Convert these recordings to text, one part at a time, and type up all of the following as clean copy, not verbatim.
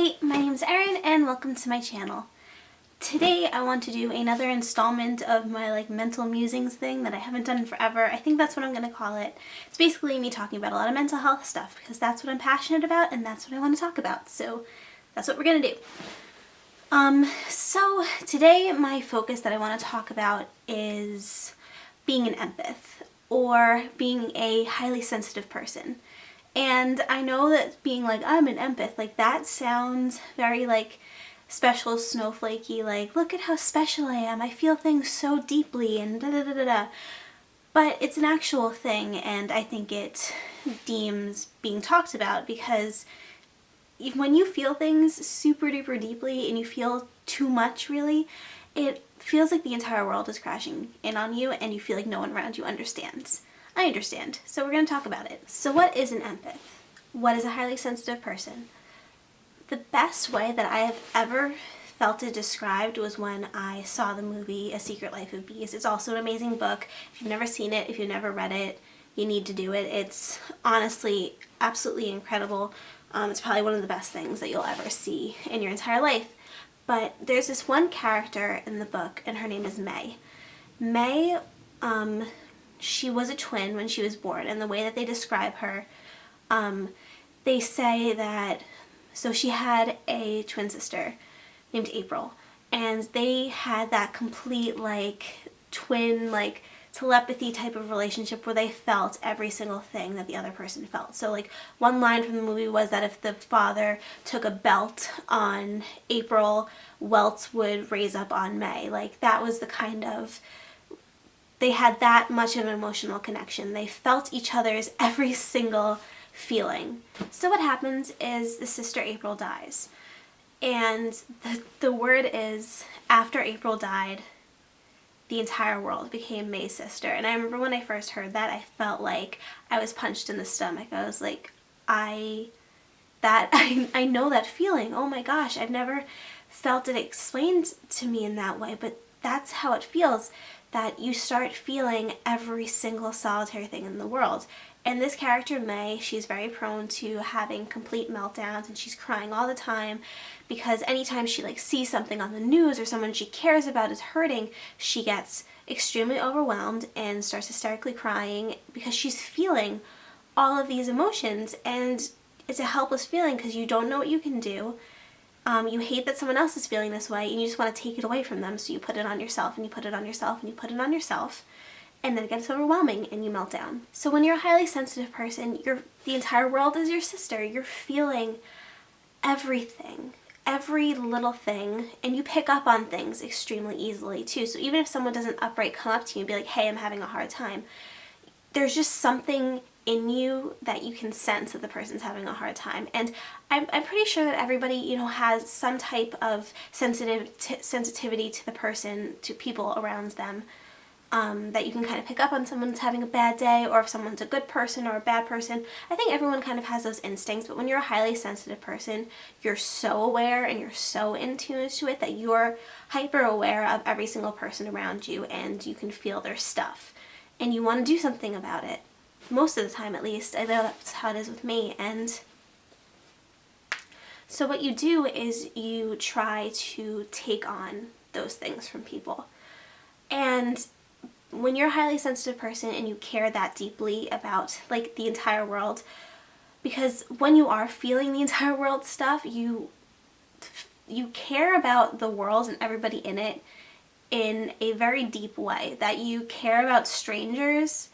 Hey, my name's Erin and welcome to my channel. Today I want to do another installment of my mental musings thing that I haven't done in forever. I think that's what I'm going to call it. It's basically me talking about a lot of mental health stuff because that's what I'm passionate about and that's what I want to talk about. So that's what we're going to do. So today my focus that I want to talk about is being an empath or being a highly sensitive person. And I know that being I'm an empath, that sounds very special, snowflakey, look at how special I am, I feel things so deeply and da da da da da. But it's an actual thing and I think it deems being talked about because when you feel things super duper deeply and you feel too much really, it feels like the entire world is crashing in on you and you feel like no one around you understands. I understand, so we're going to talk about it. So what is an empath? What is a highly sensitive person? The best way that I have ever felt it described was when I saw the movie A Secret Life of Bees. It's also an amazing book. If you've never seen it, if you've never read it, you need to do it. It's honestly absolutely incredible. It's probably one of the best things that you'll ever see in your entire life. But there's this one character in the book and her name is May. May, she was a twin when she was born, and the way that they describe her, they say that, so she had a twin sister named April, and they had that complete twin telepathy type of relationship where they felt every single thing that the other person felt. So one line from the movie was that if the father took a belt on April, welts would raise up on May. That was the kind of, they had that much of an emotional connection. They felt each other's every single feeling. So what happens is the sister April dies. And the word is, after April died, the entire world became May's sister. And I remember when I first heard that, I felt like I was punched in the stomach. I was like, I know that feeling. Oh my gosh, I've never felt it explained to me in that way, but that's how it feels. That you start feeling every single solitary thing in the world. And this character, May, she's very prone to having complete meltdowns and she's crying all the time because anytime she sees something on the news or someone she cares about is hurting, she gets extremely overwhelmed and starts hysterically crying because she's feeling all of these emotions, and it's a helpless feeling because you don't know what you can do. You hate that someone else is feeling this way and you just want to take it away from them, so you put it on yourself and you put it on yourself and you put it on yourself, and then it gets overwhelming and you melt down. So when you're a highly sensitive person, the entire world is your sister. You're feeling everything, every little thing, and you pick up on things extremely easily too. So even if someone doesn't outright come up to you and be like, hey, I'm having a hard time, there's just something in you that you can sense that the person's having a hard time. And I'm pretty sure that everybody, has some type of sensitivity to the person, to people around them, that you can kind of pick up on someone's having a bad day or if someone's a good person or a bad person. I think everyone kind of has those instincts, but when you're a highly sensitive person, you're so aware and you're so in tune to it that you're hyper aware of every single person around you and you can feel their stuff and you want to do something about it. Most of the time, at least. I know that's how it is with me. And so what you do is you try to take on those things from people. And when you're a highly sensitive person and you care that deeply about the entire world, because when you are feeling the entire world stuff, you care about the world and everybody in it in a very deep way, that you care about strangers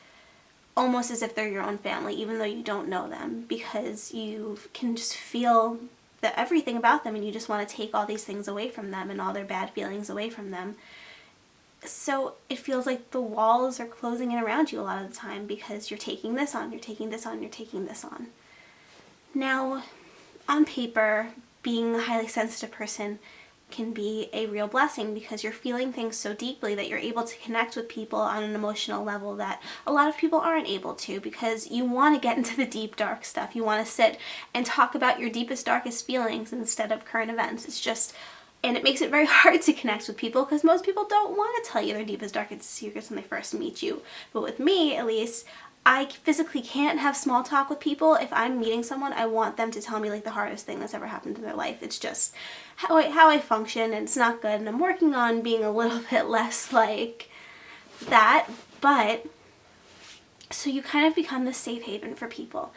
almost as if they're your own family, even though you don't know them, because you can just feel everything about them and you just want to take all these things away from them and all their bad feelings away from them. So it feels like the walls are closing in around you a lot of the time because you're taking this on, you're taking this on, you're taking this on. Now, on paper, being a highly sensitive person can be a real blessing because you're feeling things so deeply that you're able to connect with people on an emotional level that a lot of people aren't able to, because you want to get into the deep, dark stuff. You want to sit and talk about your deepest, darkest feelings instead of current events. It's just, and it makes it very hard to connect with people because most people don't want to tell you their deepest, darkest secrets when they first meet you. But with me, at least, I physically can't have small talk with people. If I'm meeting someone, I want them to tell me like the hardest thing that's ever happened in their life. It's just how I function, and it's not good. And I'm working on being a little bit less like that. But so you kind of become the safe haven for people.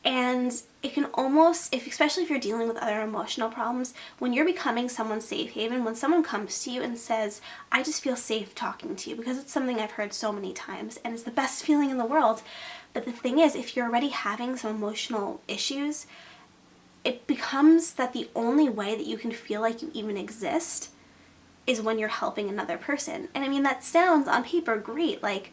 And it can almost, especially if you're dealing with other emotional problems, when you're becoming someone's safe haven, when someone comes to you and says, I just feel safe talking to you, because it's something I've heard so many times and it's the best feeling in the world. But the thing is, if you're already having some emotional issues, it becomes that the only way that you can feel like you even exist is when you're helping another person. And I mean, that sounds on paper great, like,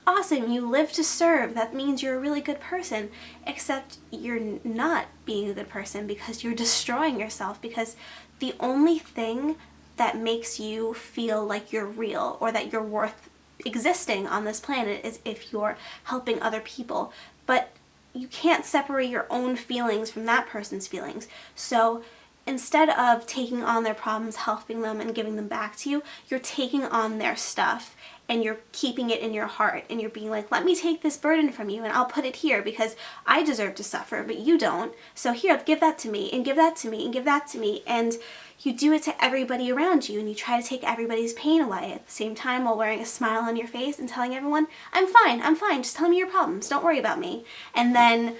awesome, you live to serve, that means you're a really good person, except you're not being a good person because you're destroying yourself, because the only thing that makes you feel like you're real or that you're worth existing on this planet is if you're helping other people. But you can't separate your own feelings from that person's feelings. So instead of taking on their problems, helping them, and giving them back to you, you're taking on their stuff and you're keeping it in your heart, and you're being like, let me take this burden from you and I'll put it here because I deserve to suffer, but you don't. So here, give that to me, and give that to me, and give that to me. And you do it to everybody around you, and you try to take everybody's pain away at the same time while wearing a smile on your face and telling everyone, I'm fine, just tell me your problems, don't worry about me. And then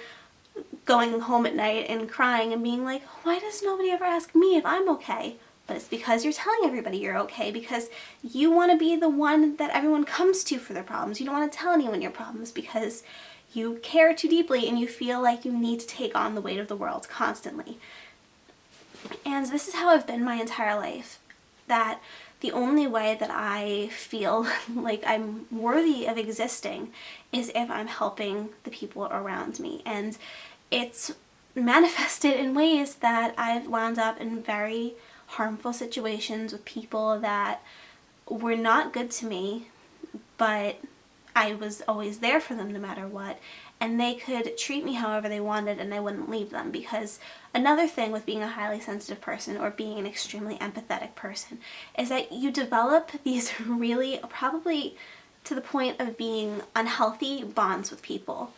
going home at night and crying and being like, why does nobody ever ask me if I'm okay? But it's because you're telling everybody you're okay, because you want to be the one that everyone comes to for their problems. You don't want to tell anyone your problems because you care too deeply and you feel like you need to take on the weight of the world constantly. And this is how I've been my entire life, that the only way that I feel like I'm worthy of existing is if I'm helping the people around me. And it's manifested in ways that I've wound up in very harmful situations with people that were not good to me, but I was always there for them no matter what, and they could treat me however they wanted and I wouldn't leave them. Because another thing with being a highly sensitive person or being an extremely empathetic person is that you develop these really, probably to the point of being unhealthy, bonds with people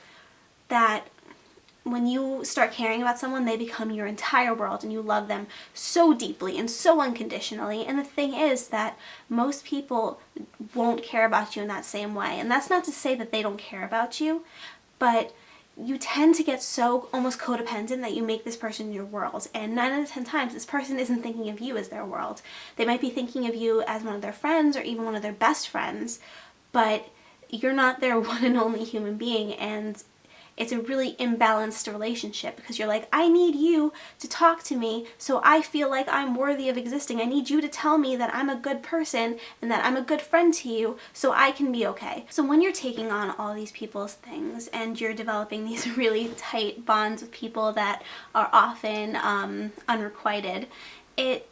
that when you start caring about someone, they become your entire world and you love them so deeply and so unconditionally. And the thing is that most people won't care about you in that same way. And that's not to say that they don't care about you, but you tend to get so almost codependent that you make this person your world. And 9 out of 10 times, this person isn't thinking of you as their world. They might be thinking of you as one of their friends or even one of their best friends, but you're not their one and only human being. And it's a really imbalanced relationship because you're like, I need you to talk to me so I feel like I'm worthy of existing. I need you to tell me that I'm a good person and that I'm a good friend to you so I can be okay. So when you're taking on all these people's things and you're developing these really tight bonds with people that are often unrequited, it's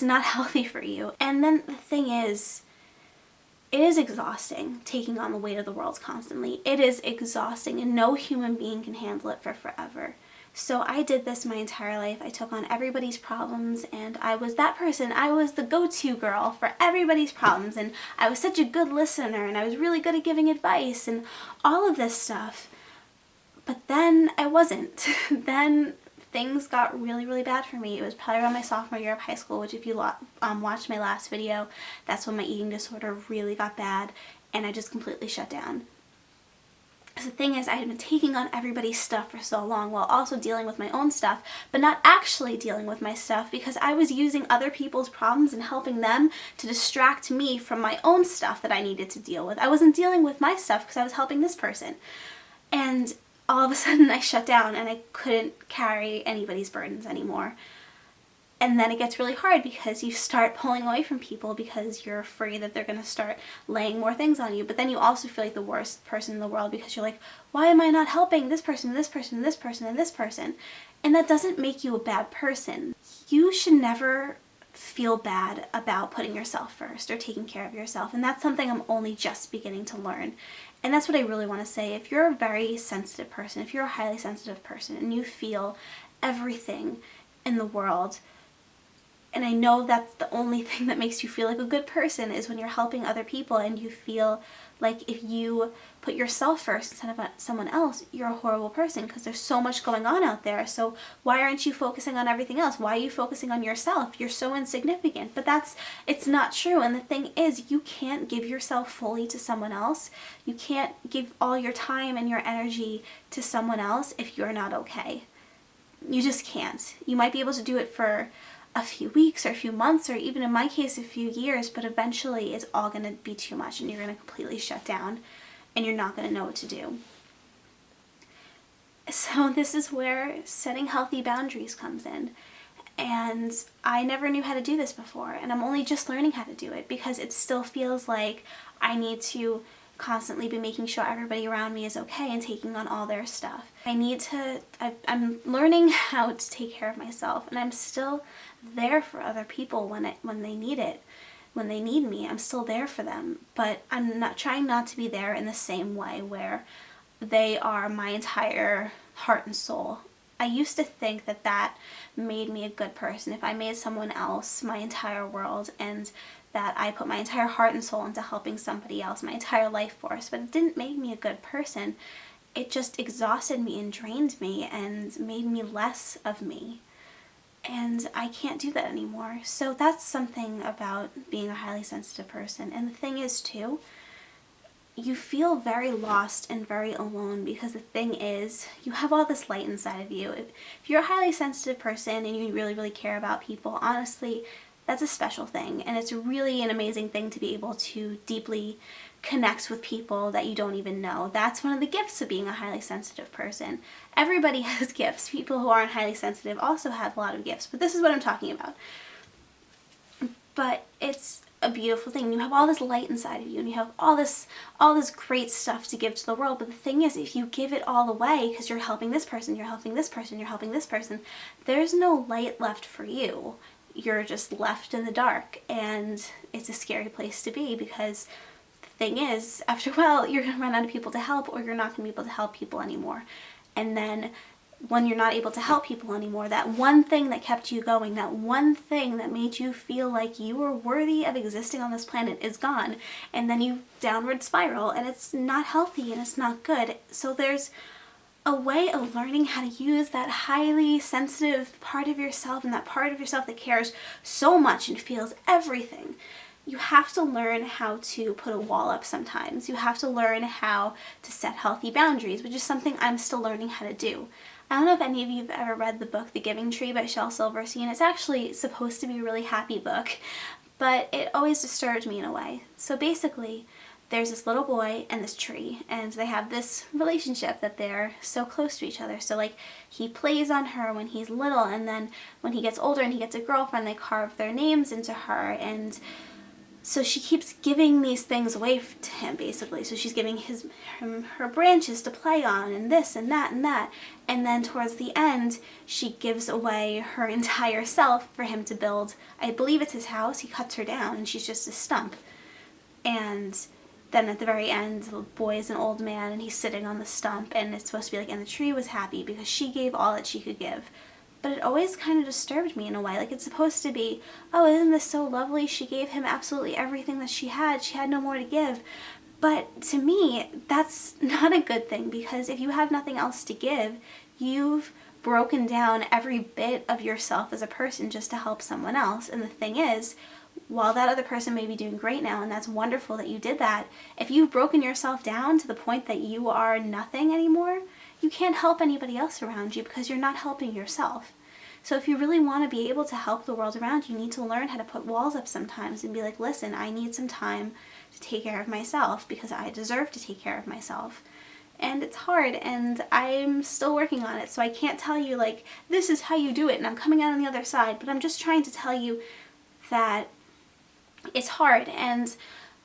not healthy for you. And then the thing is, it is exhausting taking on the weight of the world constantly. It is exhausting and no human being can handle it for forever. So I did this my entire life. I took on everybody's problems and I was that person. I was the go-to girl for everybody's problems, and I was such a good listener and I was really good at giving advice and all of this stuff. But then I wasn't. Then things got really, really bad for me. It was probably around my sophomore year of high school, which if you watched my last video, that's when my eating disorder really got bad and I just completely shut down. So the thing is, I had been taking on everybody's stuff for so long while also dealing with my own stuff, but not actually dealing with my stuff because I was using other people's problems and helping them to distract me from my own stuff that I needed to deal with. I wasn't dealing with my stuff because I was helping this person. And all of a sudden I shut down and I couldn't carry anybody's burdens anymore. And then it gets really hard because you start pulling away from people because you're afraid that they're going to start laying more things on you. But then you also feel like the worst person in the world because you're like, why am I not helping this person, this person, this person, and this person? And that doesn't make you a bad person. You should never feel bad about putting yourself first or taking care of yourself. And that's something I'm only just beginning to learn. And that's what I really want to say. If you're a very sensitive person, if you're a highly sensitive person and you feel everything in the world, And I know that's the only thing that makes you feel like a good person, is when you're helping other people and you feel like if you put yourself first instead of someone else, you're a horrible person, because there's so much going on out there. So why aren't you focusing on everything else? Why are you focusing on yourself? You're so insignificant. But it's not true. And the thing is, you can't give yourself fully to someone else. You can't give all your time and your energy to someone else if you're not okay. You just can't. You might be able to do it for a few weeks or a few months, or even in my case, a few years, but eventually it's all going to be too much and you're going to completely shut down and you're not going to know what to do. So this is where setting healthy boundaries comes in. And I never knew how to do this before, and I'm only just learning how to do it, because it still feels like I need to constantly be making sure everybody around me is okay and taking on all their stuff. I'm learning how to take care of myself, and I'm still there for other people when they need it. When they need me, I'm still there for them, but I'm not trying not to be there in the same way where they are my entire heart and soul. I used to think that made me a good person, if I made someone else my entire world, and that I put my entire heart and soul into helping somebody else, my entire life force. But it didn't make me a good person. It just exhausted me and drained me and made me less of me. And I can't do that anymore. So that's something about being a highly sensitive person. And the thing is, too, you feel very lost and very alone, because the thing is, you have all this light inside of you. If you're a highly sensitive person and you really, really care about people, honestly, that's a special thing. And it's really an amazing thing to be able to deeply connect with people that you don't even know. That's one of the gifts of being a highly sensitive person. Everybody has gifts. People who aren't highly sensitive also have a lot of gifts, but this is what I'm talking about. But it's a beautiful thing. You have all this light inside of you, and you have all this great stuff to give to the world. But the thing is, if you give it all away because you're helping this person, you're helping this person, you're helping this person, there's no light left for you. You're just left in the dark, and it's a scary place to be, because the thing is, after a while, you're going to run out of people to help, or you're not going to be able to help people anymore. And then when you're not able to help people anymore, that one thing that kept you going, that one thing that made you feel like you were worthy of existing on this planet is gone. And then you downward spiral, and it's not healthy and it's not good. So there's a way of learning how to use that highly sensitive part of yourself, and that part of yourself that cares so much and feels everything. You have to learn how to put a wall up sometimes. You have to learn how to set healthy boundaries, which is something I'm still learning how to do. I don't know if any of you have ever read the book The Giving Tree by Shel Silverstein. It's actually supposed to be a really happy book, but it always disturbed me in a way. So basically, there's this little boy and this tree, and they have this relationship that they're so close to each other. So like, he plays on her when he's little, and then when he gets older and he gets a girlfriend, they carve their names into her, and so she keeps giving these things away to him, basically. So she's giving her branches to play on, and this and that and that. And then towards the end, she gives away her entire self for him to build. I believe it's his house. He cuts her down, and she's just a stump. And then at the very end, the boy is an old man, and he's sitting on the stump, and it's supposed to be like, and the tree was happy because she gave all that she could give. But it always kind of disturbed me in a way. Like, it's supposed to be, oh, isn't this so lovely? She gave him absolutely everything that she had. She had no more to give. But to me, that's not a good thing, because if you have nothing else to give, you've broken down every bit of yourself as a person just to help someone else. And the thing is, while that other person may be doing great now, and that's wonderful that you did that, if you've broken yourself down to the point that you are nothing anymore, you can't help anybody else around you, because you're not helping yourself. So if you really want to be able to help the world around you, you need to learn how to put walls up sometimes and be like, listen, I need some time to take care of myself, because I deserve to take care of myself. And it's hard, and I'm still working on it, so I can't tell you, like, this is how you do it, and I'm coming out on the other side, but I'm just trying to tell you that it's hard. And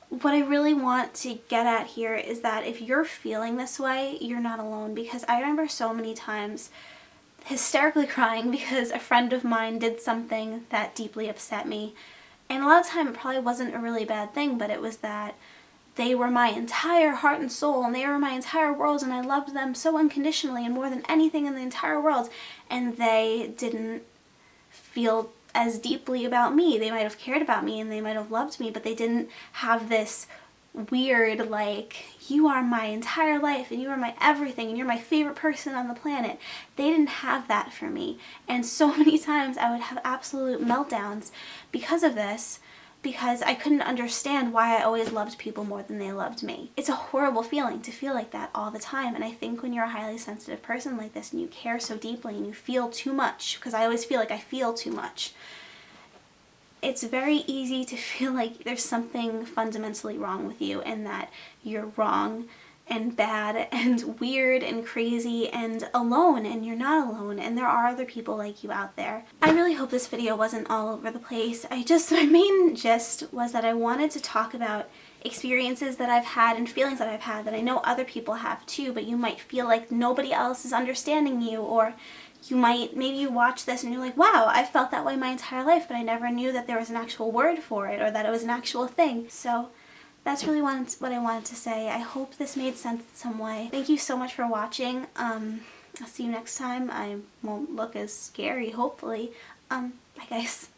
what I really want to get at here is that if you're feeling this way, you're not alone, because I remember so many times hysterically crying because a friend of mine did something that deeply upset me. And a lot of the time it probably wasn't a really bad thing, but it was that they were my entire heart and soul, and they were my entire world, and I loved them so unconditionally and more than anything in the entire world, and they didn't feel as deeply about me. They might have cared about me and they might have loved me, but they didn't have this weird, like, you are my entire life and you are my everything and you're my favorite person on the planet. They didn't have that for me. And so many times I would have absolute meltdowns because of this, because I couldn't understand why I always loved people more than they loved me. It's a horrible feeling to feel like that all the time, and I think when you're a highly sensitive person like this and you care so deeply and you feel too much, because I always feel like I feel too much, it's very easy to feel like there's something fundamentally wrong with you and that you're wrong and bad and weird and crazy and alone, and you're not alone, and there are other people like you out there. I really hope this video wasn't all over the place. My main gist was that I wanted to talk about experiences that I've had and feelings that I've had that I know other people have too, but you might feel like nobody else is understanding you, or maybe you watch this and you're like, wow, I felt that way my entire life, but I never knew that there was an actual word for it or that it was an actual thing. So that's really what I wanted to say. I hope this made sense in some way. Thank you so much for watching. I'll see you next time. I won't look as scary, hopefully. Bye guys.